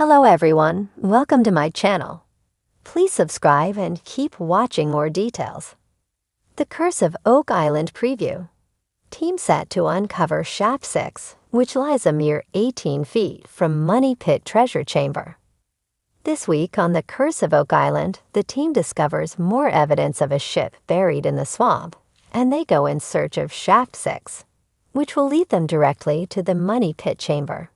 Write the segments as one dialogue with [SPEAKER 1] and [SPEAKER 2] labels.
[SPEAKER 1] Hello everyone, welcome to my channel. Please subscribe and keep watching more details. The Curse of Oak Island preview. Team set to uncover Shaft 6, which lies a mere 18 feet from Money Pit Treasure Chamber. This week on The Curse of Oak Island, the team discovers more evidence of a ship buried in the swamp, and they go in search of Shaft 6, which will lead them directly to the Money Pit Chamber.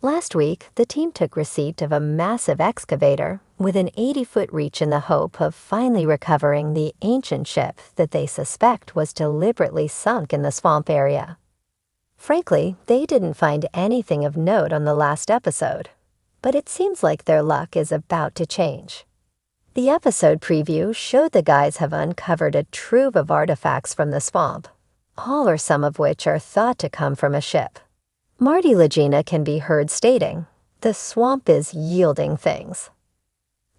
[SPEAKER 1] Last week, the team took receipt of a massive excavator with an 80-foot reach in the hope of finally recovering the ancient ship that they suspect was deliberately sunk in the swamp area. Frankly, they didn't find anything of note on the last episode, but it seems like their luck is about to change. The episode preview showed the guys have uncovered a trove of artifacts from the swamp, all or some of which are thought to come from a ship. Marty Legina can be heard stating, "The swamp is yielding things."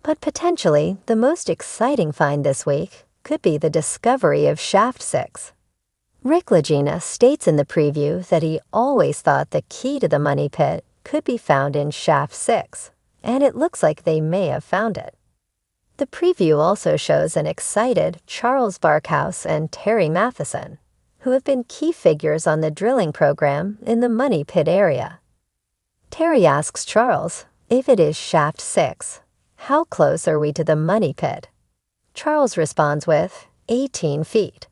[SPEAKER 1] But potentially, the most exciting find this week could be the discovery of Shaft 6. Rick Legina states in the preview that he always thought the key to the money pit could be found in Shaft 6, and it looks like they may have found it. The preview also shows an excited Charles Barkhouse and Terry Matheson, who have been key figures on the drilling program in the Money Pit area. Terry asks Charles, if it is Shaft 6, how close are we to the Money Pit? Charles responds with, 18 feet.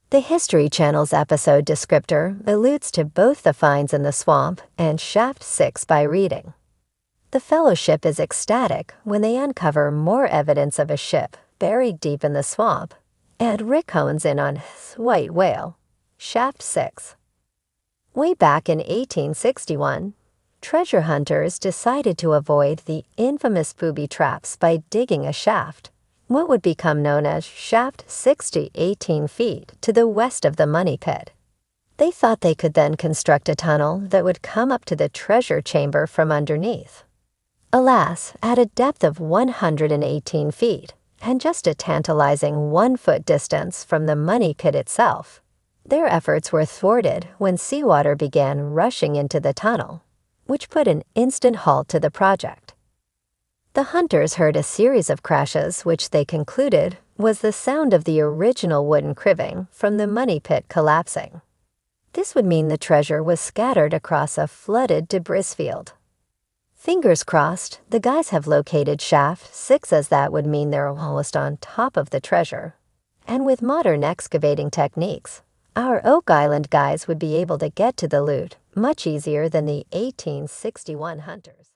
[SPEAKER 1] The History Channel's episode descriptor alludes to both the finds in the swamp and Shaft 6 by reading. The Fellowship is ecstatic when they uncover more evidence of a ship buried deep in the swamp, and Rick hones in on his white whale, Shaft 6. Way back in 1861, treasure hunters decided to avoid the infamous booby traps by digging a shaft, what would become known as Shaft 6 to 18 feet to the west of the Money Pit. They thought they could then construct a tunnel that would come up to the treasure chamber from underneath. Alas, at a depth of 118 feet, and just a tantalizing 1-foot distance from the Money Pit itself, their efforts were thwarted when seawater began rushing into the tunnel, which put an instant halt to the project. The hunters heard a series of crashes which they concluded was the sound of the original wooden cribbing from the Money Pit collapsing. This would mean the treasure was scattered across a flooded debris field. Fingers crossed, the guys have located Shaft 6, as that would mean they're almost on top of the treasure. And with modern excavating techniques, our Oak Island guys would be able to get to the loot much easier than the 1861 hunters.